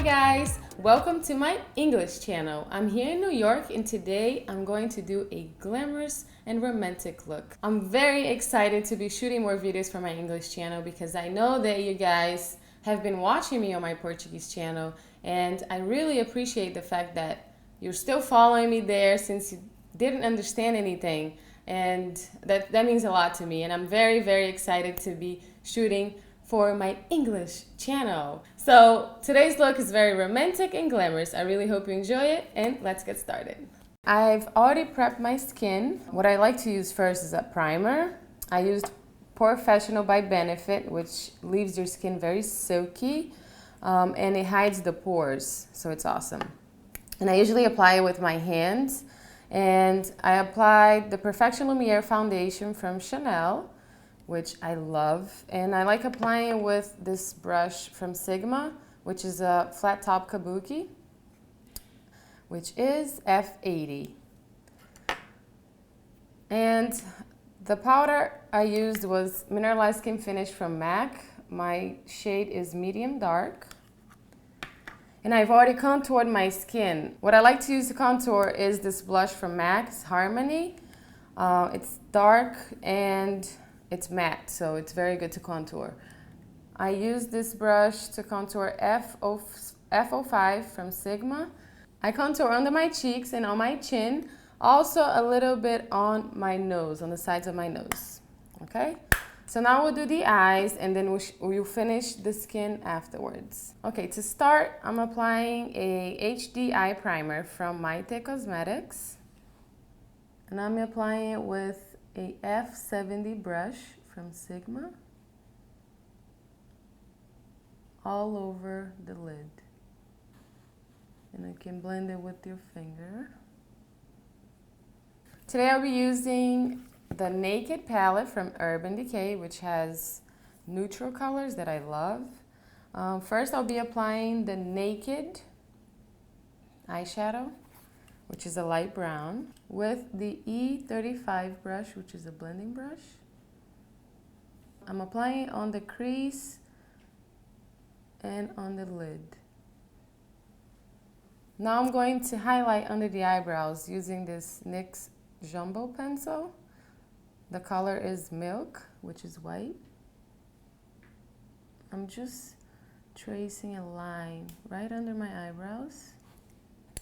guys, welcome to my English channel. I'm here in New York and today I'm going to do a glamorous and romantic look. I'm very excited to be shooting more videos for my English channel because I know that you guys have been watching me on my Portuguese channel, and I really appreciate the fact that you're still following me there since you didn't understand anything, and that means a lot to me, and I'm very excited to be shooting for my English channel. So today's look is very romantic and glamorous. I really hope you enjoy it, and let's get started. I've already prepped my skin. What I like to use first is a primer. I used Porefessional by Benefit, which leaves your skin very silky, and it hides the pores, so it's awesome. And I usually apply it with my hands, and I applied the Perfection Lumiere foundation from Chanel, which I love, and I like applying it with this brush from Sigma, which is a flat top Kabuki, which is F80. And the powder I used was Mineralize Skinfinish from MAC. My shade is medium dark. And I've already contoured my skin. What I like to use to contour is this blush from MAC, it's Harmony. It's dark and it's matte, so it's very good to contour. I use this brush to contour F05 from Sigma. I contour under my cheeks and on my chin, also a little bit on my nose, on the sides of my nose. Okay? So now we'll do the eyes, and then we'll finish the skin afterwards. Okay, to start, I'm applying a HD eye primer from Maite Cosmetics. And I'm applying it with a F70 brush from Sigma all over the lid. And you can blend it with your finger. Today I'll be using the Naked palette from Urban Decay, which has neutral colors that I love. First I'll be applying the Naked eyeshadow, which is a light brown, with the E35 brush, which is a blending brush. I'm applying it on the crease and on the lid. Now I'm going to highlight under the eyebrows using this NYX Jumbo pencil. The color is Milk, which is white. I'm just tracing a line right under my eyebrows.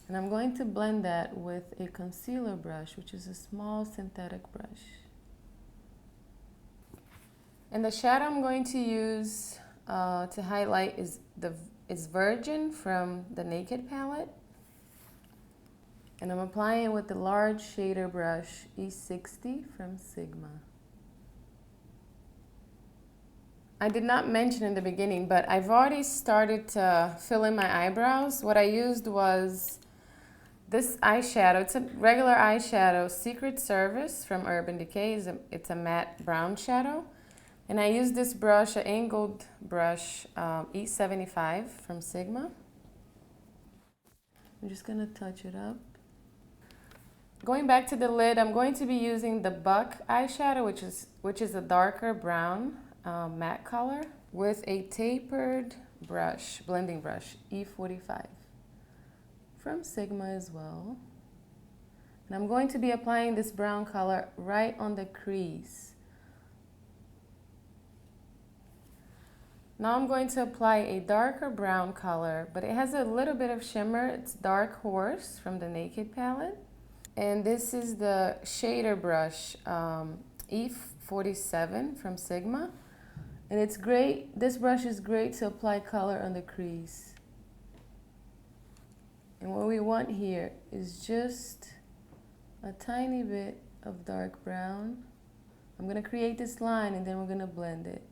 And I'm going to blend that with a concealer brush, which is a small synthetic brush. And the shadow I'm going to use to highlight is Virgin from the Naked palette. And I'm applying it with the large shader brush E60 from Sigma. I did not mention in the beginning, but I've already started to fill in my eyebrows. What I used was this eyeshadow. It's a regular eyeshadow, Secret Service from Urban Decay. It's a matte brown shadow. And I used this brush, an angled brush, E75 from Sigma. I'm just gonna touch it up. Going back to the lid, I'm going to be using the Buck eyeshadow, which is a darker brown matte color, with a tapered brush, blending brush, E45 from Sigma as well. And I'm going to be applying this brown color right on the crease. Now I'm going to apply a darker brown color, but it has a little bit of shimmer. It's Dark Horse from the Naked palette. And this is the shader brush, E47 from Sigma. And it's great, this brush is great to apply color on the crease. And what we want here is just a tiny bit of dark brown. I'm gonna create this line and then we're gonna blend it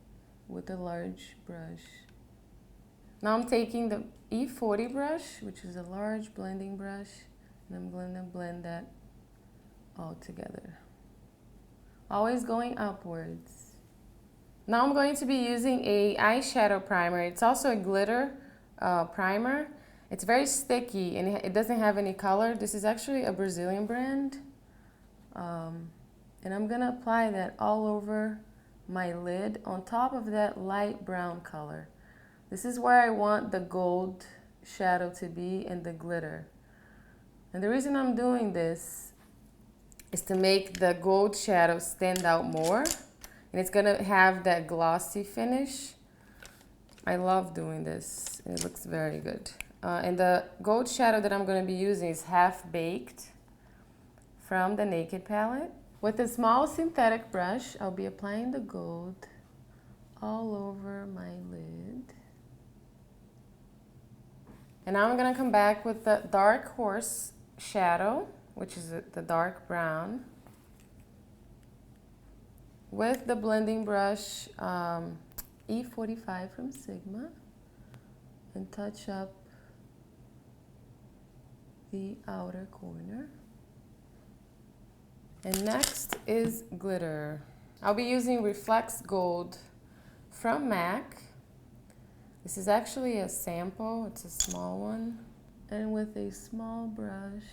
with a large brush. Now I'm taking the E40 brush, which is a large blending brush, and I'm going to blend that all together. Always going upwards. Now I'm going to be using a eyeshadow primer. It's also a glitter primer. It's very sticky and it doesn't have any color. This is actually a Brazilian brand. And I'm gonna apply that all over my lid on top of that light brown color. This is where I want the gold shadow to be and the glitter. And the reason I'm doing this is to make the gold shadow stand out more. And it's gonna have that glossy finish. I love doing this. It looks very good. And the gold shadow that I'm gonna be using is Half Baked from the Naked palette. With a small synthetic brush, I'll be applying the gold all over my lid. And now I'm gonna come back with the Dark Horse shadow, which is the dark brown, with the blending brush E45 from Sigma, and touch up the outer corner. And next is glitter. I'll be using Reflex Gold from MAC. This is actually a sample, it's a small one. And with a small brush,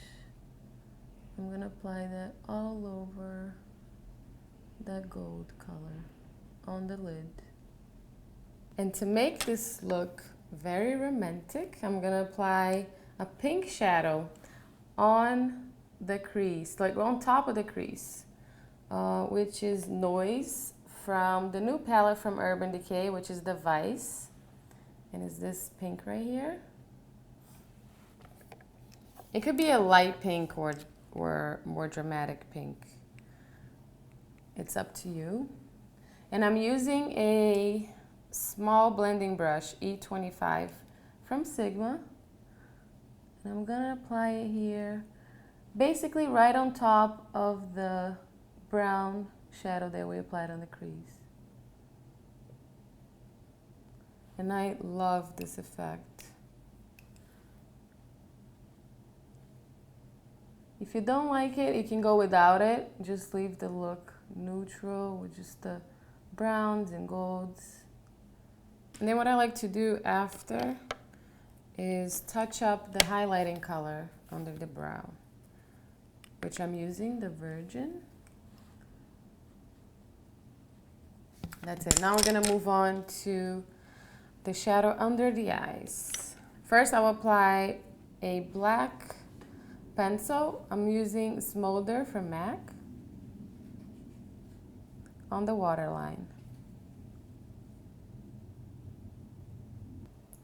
I'm gonna apply that all over that gold color on the lid. And to make this look very romantic, I'm gonna apply a pink shadow on the crease, like on top of the crease, which is Noise from the new palette from Urban Decay, which is the Vice. And is this pink right here? It could be a light pink or more dramatic pink. It's up to you. And I'm using a small blending brush, E25 from Sigma. And I'm gonna apply it here, basically right on top of the brown shadow that we applied on the crease. And I love this effect. If you don't like it, you can go without it. Just leave the look neutral with just the browns and golds. And then what I like to do after is touch up the highlighting color under the brow, which I'm using the Virgin. That's it. Now we're gonna move on to the shadow under the eyes. First, I'll apply a black pencil. I'm using Smolder from MAC on the waterline.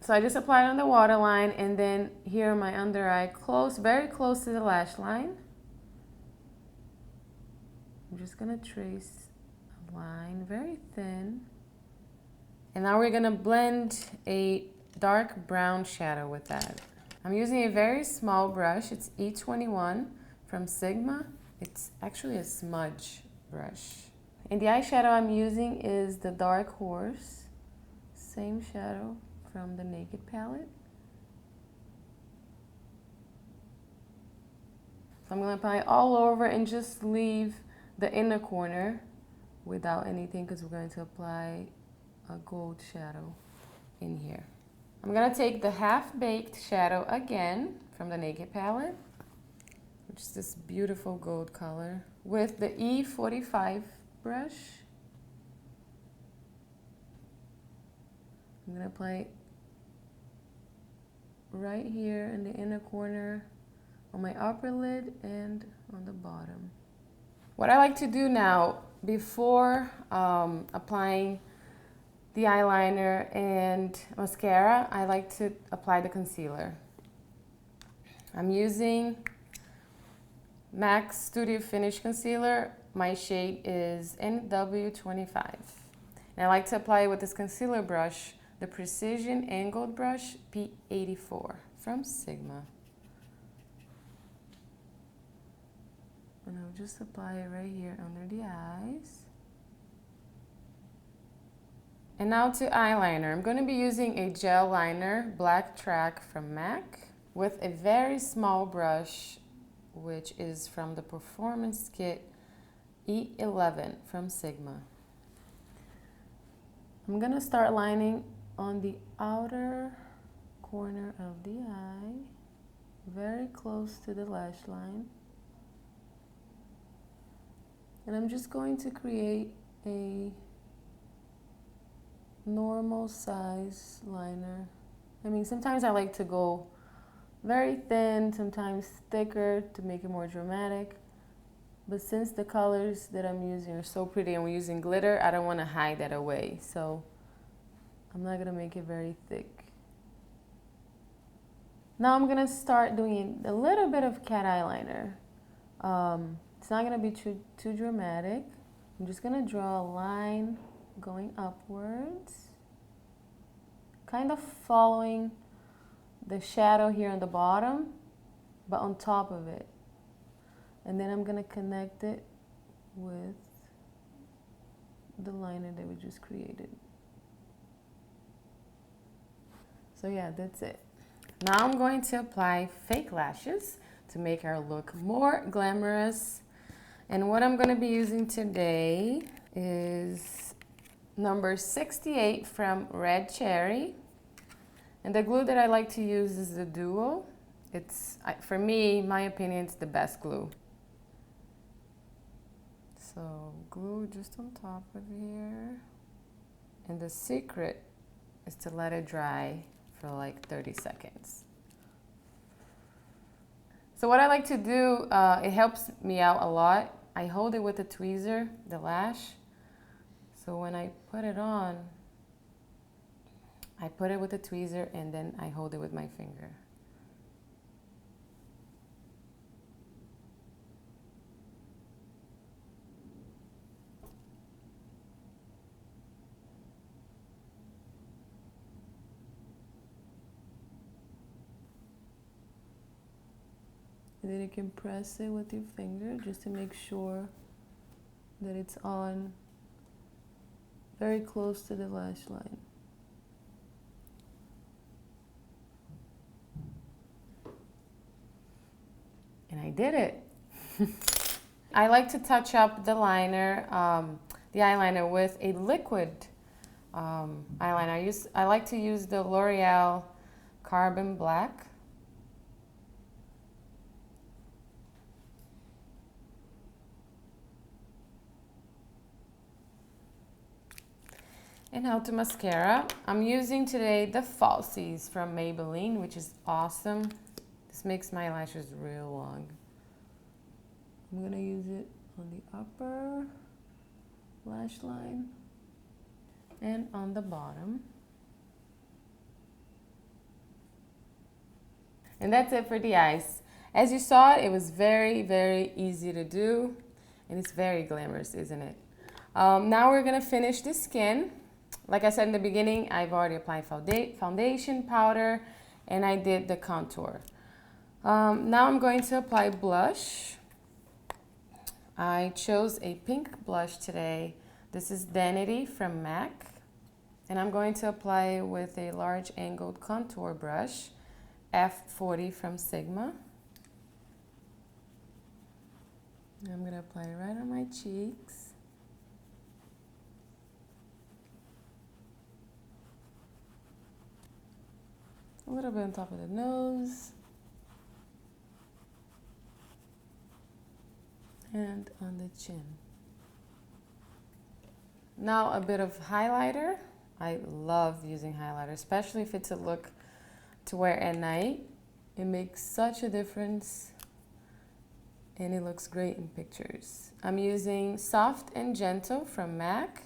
So I just applied on the waterline, and then here my under eye, close, very close to the lash line. I'm just gonna trace a line very thin. And now we're gonna blend a dark brown shadow with that. I'm using a very small brush. It's E21 from Sigma. It's actually a smudge brush. And the eyeshadow I'm using is the Dark Horse, same shadow from the Naked palette. So I'm gonna apply all over and just leave the inner corner without anything, because we're going to apply a gold shadow in here. I'm gonna take the Half Baked shadow again from the Naked palette, which is this beautiful gold color, with the E45 brush. I'm gonna apply it right here in the inner corner on my upper lid and on the bottom. What I like to do now, before applying the eyeliner and mascara, I like to apply the concealer. I'm using MAC Studio Finish Concealer. My shade is NW25. And I like to apply it with this concealer brush, the Precision Angled Brush P84 from Sigma. And I'll just apply it right here under the eyes. And now to eyeliner. I'm going to be using a gel liner, Black Track from MAC, with a very small brush, which is from the Performance Kit E11 from Sigma. I'm going to start lining on the outer corner of the eye, very close to the lash line. And I'm just going to create a normal size liner. I mean, sometimes I like to go very thin, sometimes thicker to make it more dramatic. But since the colors that I'm using are so pretty and we're using glitter, I don't want to hide that away. So I'm not going to make it very thick. Now I'm going to start doing a little bit of cat eyeliner. It's not going to be too dramatic. I'm just going to draw a line going upwards, kind of following the shadow here on the bottom, but on top of it. And then I'm going to connect it with the liner that we just created. So yeah, that's it. Now I'm going to apply fake lashes to make our look more glamorous. And what I'm going to be using today is number 68 from Red Cherry. And the glue that I like to use is the Duo. It's, for me, my opinion, it's the best glue. So glue just on top of here. And the secret is to let it dry for like 30 seconds. So what I like to do, it helps me out a lot. I hold it with a tweezer, the lash. So when I put it on, I put it with a tweezer and then I hold it with my finger. And then you can press it with your finger just to make sure that it's on very close to the lash line. And I did it. I like to touch up the liner, the eyeliner with a liquid eyeliner. I like to use the L'Oreal Carbon Black. And now to mascara. I'm using today the Falsies from Maybelline, which is awesome. This makes my lashes real long. I'm gonna use it on the upper lash line and on the bottom. And that's it for the eyes. As you saw, it was very, very easy to do, and it's very glamorous, isn't it? Now we're gonna finish the skin. Like I said in the beginning, I've already applied foundation, powder, and I did the contour. Now I'm going to apply blush. I chose a pink blush today. This is Vanity from MAC. And I'm going to apply it with a large angled contour brush, F40 from Sigma. I'm going to apply it right on my cheeks. A little bit on top of the nose. And on the chin. Now a bit of highlighter. I love using highlighter, especially if it's a look to wear at night. It makes such a difference and it looks great in pictures. I'm using Soft and Gentle from MAC.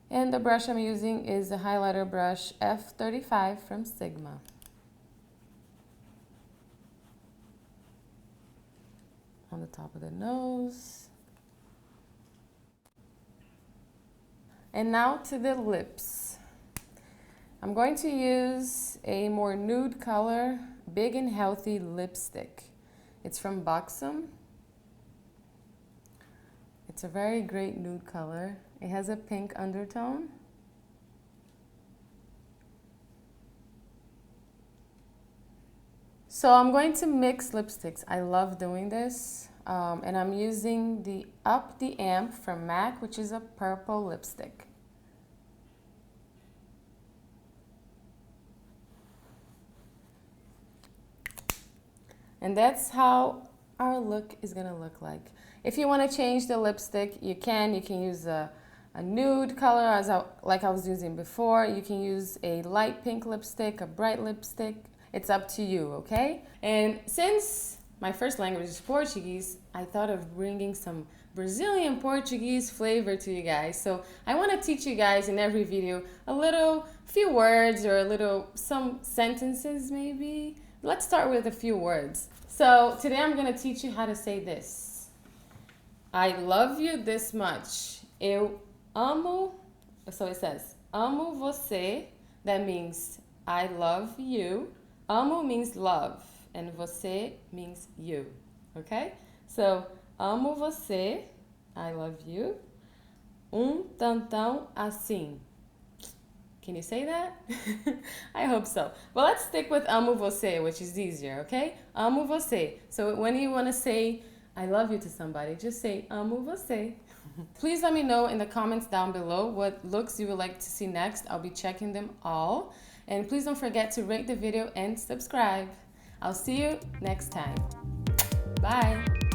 And the brush I'm using is the highlighter brush F35 from Sigma. On the top of the nose. And now to the lips. I'm going to use a more nude color, Big and Healthy lipstick. It's from Buxom. It's a very great nude color. It has a pink undertone. So I'm going to mix lipsticks. I love doing this. And I'm using the Up the Amp from MAC, which is a purple lipstick. And that's how our look is gonna look like. If you wanna change the lipstick, you can. You can use a a nude color like I was using before. You can use a light pink lipstick, a bright lipstick. It's up to you, okay? And since my first language is Portuguese, I thought of bringing some Brazilian Portuguese flavor to you guys. So I want to teach you guys in every video a few words or some sentences maybe. Let's start with a few words. So today I'm going to teach you how to say this. I love you this much. Eu amo. So it says, amo você. That means I love you. Amo means love. And você means you. Okay? So, amo você. I love you. Tantão assim. Can you say that? I hope so. Well, let's stick with amo você, which is easier, okay? Amo você. So when you want to say I love you to somebody, just say amo você. Please let me know in the comments down below what looks you would like to see next. I'll be checking them all. And please don't forget to rate the video and subscribe. I'll see you next time. Bye.